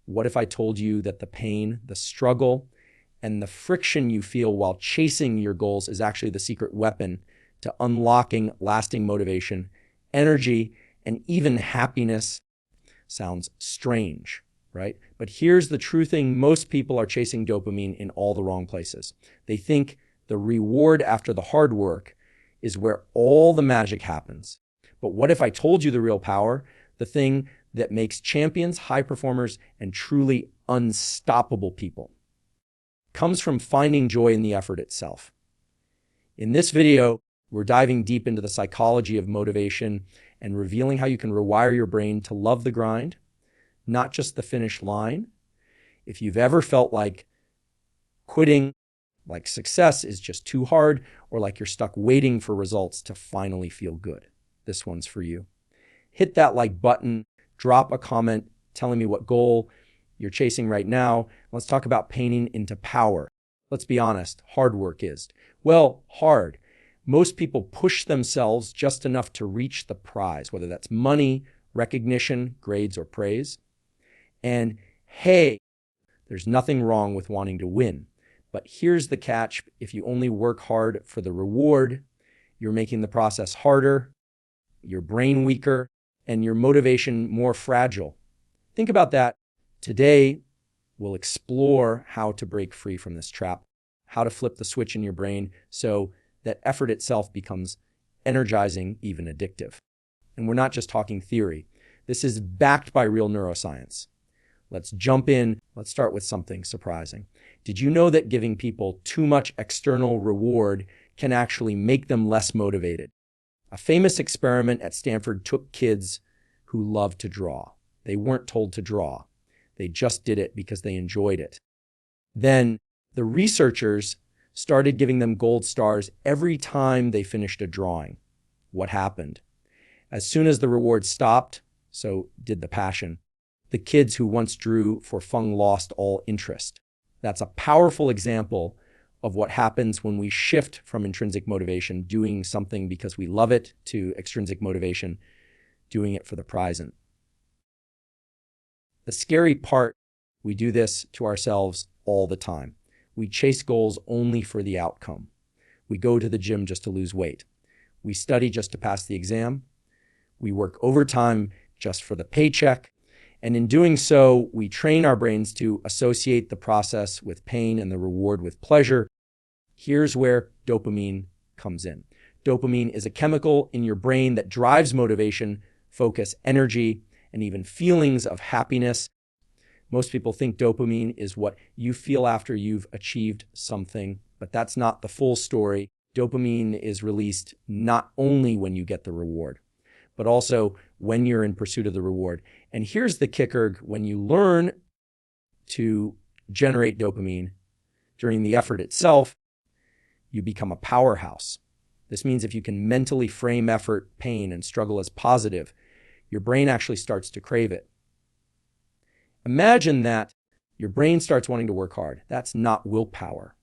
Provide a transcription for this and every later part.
What if I told you that the pain, the struggle, and the friction you feel while chasing your goals is actually the secret weapon to unlocking lasting motivation, energy, and even happiness? Sounds strange, right? But here's the true thing. Most people are chasing dopamine in all the wrong places. They think the reward after the hard work is where all the magic happens. But what if I told you the real power, the thing that makes champions, high performers, and truly unstoppable people, comes from finding joy in the effort itself? In this video, we're diving deep into the psychology of motivation and revealing how you can rewire your brain to love the grind, not just the finish line. If you've ever felt like quitting, like success is just too hard, or like you're stuck waiting for results to finally feel good, this one's for you. Hit that like button, drop a comment telling me what goal you're chasing right now. Let's talk about painting into power. Let's be honest, hard work is. Well, hard. Most people push themselves just enough to reach the prize, whether that's money, recognition, grades, or praise. And hey, there's nothing wrong with wanting to win. But here's the catch. If you only work hard for the reward, you're making the process harder, your brain weaker, and your motivation more fragile. Think about that. Today, we'll explore how to break free from this trap, how to flip the switch in your brain so that effort itself becomes energizing, even addictive. And we're not just talking theory. This is backed by real neuroscience. Let's jump in. Let's start with something surprising. Did you know that giving people too much external reward can actually make them less motivated? A famous experiment at Stanford took kids who loved to draw. They weren't told to draw. They just did it because they enjoyed it. Then the researchers started giving them gold stars every time they finished a drawing. What happened? As soon as the reward stopped, so did the passion. The kids who once drew for fun lost all interest. That's a powerful example of what happens when we shift from intrinsic motivation, doing something because we love it, to extrinsic motivation, doing it for the prize. The scary part, we do this to ourselves all the time. We chase goals only for the outcome. We go to the gym just to lose weight. We study just to pass the exam. We work overtime just for the paycheck. And in doing so, we train our brains to associate the process with pain and the reward with pleasure. Here's where dopamine comes in. Dopamine is a chemical in your brain that drives motivation, focus, energy, and even feelings of happiness. Most people think dopamine is what you feel after you've achieved something, but that's not the full story. Dopamine is released not only when you get the reward, but also when you're in pursuit of the reward. And here's the kicker: when you learn to generate dopamine during the effort itself, you become a powerhouse. This means if you can mentally frame effort, pain, and struggle as positive, your brain actually starts to crave it. Imagine that your brain starts wanting to work hard. That's not willpower.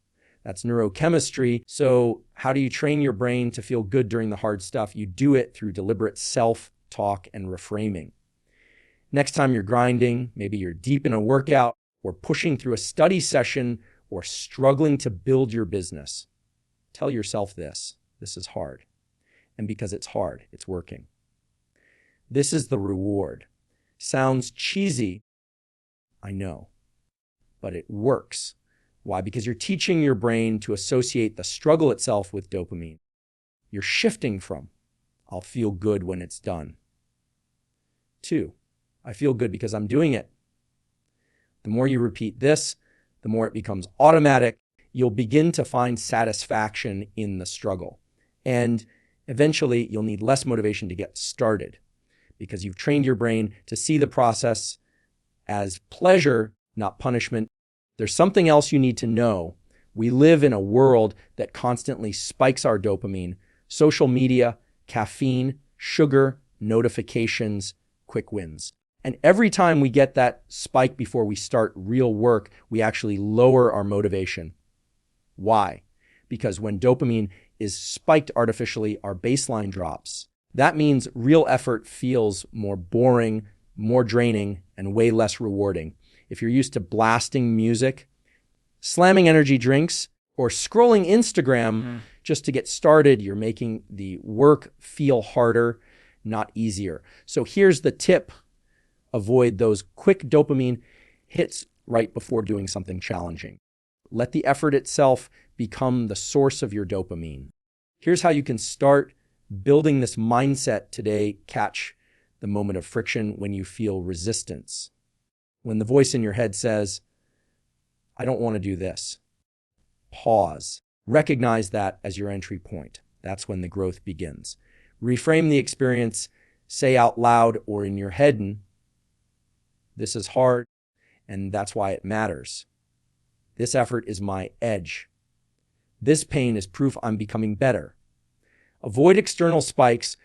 That's neurochemistry. So how do you train your brain to feel good during the hard stuff? You do it through deliberate self-talk and reframing. Next time you're grinding, maybe you're deep in a workout or pushing through a study session or struggling to build your business, tell yourself this: this is hard. And because it's hard, it's working. This is the reward. Sounds cheesy, I know, but it works. Why? Because you're teaching your brain to associate the struggle itself with dopamine. You're shifting from, I'll feel good when it's done, to, I feel good because I'm doing it. The more you repeat this, the more it becomes automatic. You'll begin to find satisfaction in the struggle. And eventually, you'll need less motivation to get started because you've trained your brain to see the process as pleasure, not punishment. There's something else you need to know. We live in a world that constantly spikes our dopamine: social media, caffeine, sugar, notifications, quick wins. And every time we get that spike before we start real work, we actually lower our motivation. Why? Because when dopamine is spiked artificially, our baseline drops. That means real effort feels more boring, more draining, and way less rewarding. If you're used to blasting music, slamming energy drinks, or scrolling Instagram just to get started, you're making the work feel harder, not easier. So here's the tip. Avoid those quick dopamine hits right before doing something challenging. Let the effort itself become the source of your dopamine. Here's how you can start building this mindset today. Catch the moment of friction when you feel resistance. When the voice in your head says, I don't want to do this. Pause. Recognize that as your entry point. That's when the growth begins. Reframe the experience. Say out loud or in your head, this is hard, and that's why it matters. This effort is my edge. This pain is proof I'm becoming better. Avoid external spikes.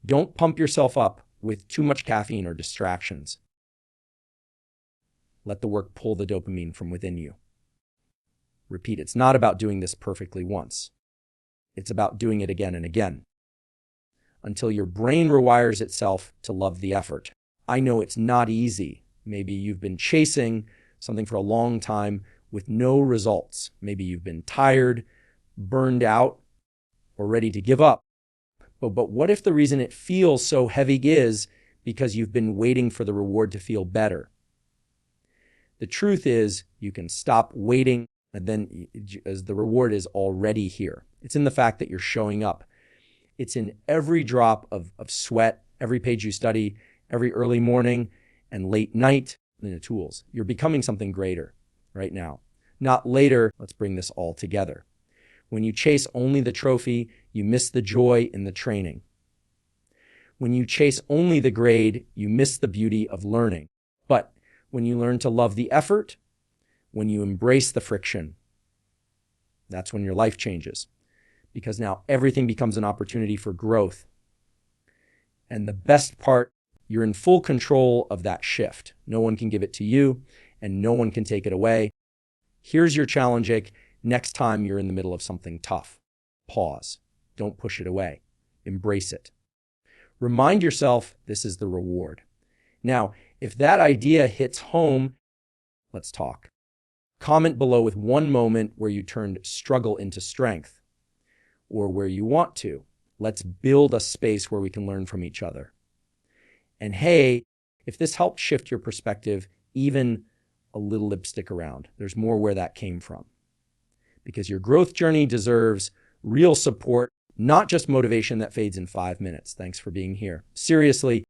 Don't pump yourself up with too much caffeine or distractions. Let the work pull the dopamine from within you. Repeat, it's not about doing this perfectly once. It's about doing it again and again until your brain rewires itself to love the effort. I know it's not easy. Maybe you've been chasing something for a long time with no results. Maybe you've been tired, burned out, or ready to give up. But what if the reason it feels so heavy is because you've been waiting for the reward to feel better? The truth is you can stop waiting, and then as the reward is already here. It's in the fact that you're showing up. It's in every drop of sweat, every page you study, every early morning and late night in the tools. You're becoming something greater right now, not later. Let's bring this all together. When you chase only the trophy, you miss the joy in the training. When you chase only the grade, you miss the beauty of learning. But when you learn to love the effort, when you embrace the friction, that's when your life changes. Because now everything becomes an opportunity for growth. And the best part, you're in full control of that shift. No one can give it to you, and no one can take it away. Here's your challenge, Jake. Next time you're in the middle of something tough, pause. Don't push it away. Embrace it. Remind yourself this is the reward. Now, if that idea hits home, let's talk. Comment below with one moment where you turned struggle into strength, or where you want to. Let's build a space where we can learn from each other. And hey, if this helped shift your perspective, even a little lipstick around, there's more where that came from. Because your growth journey deserves real support, not just motivation that fades in 5 minutes. Thanks for being here. Seriously,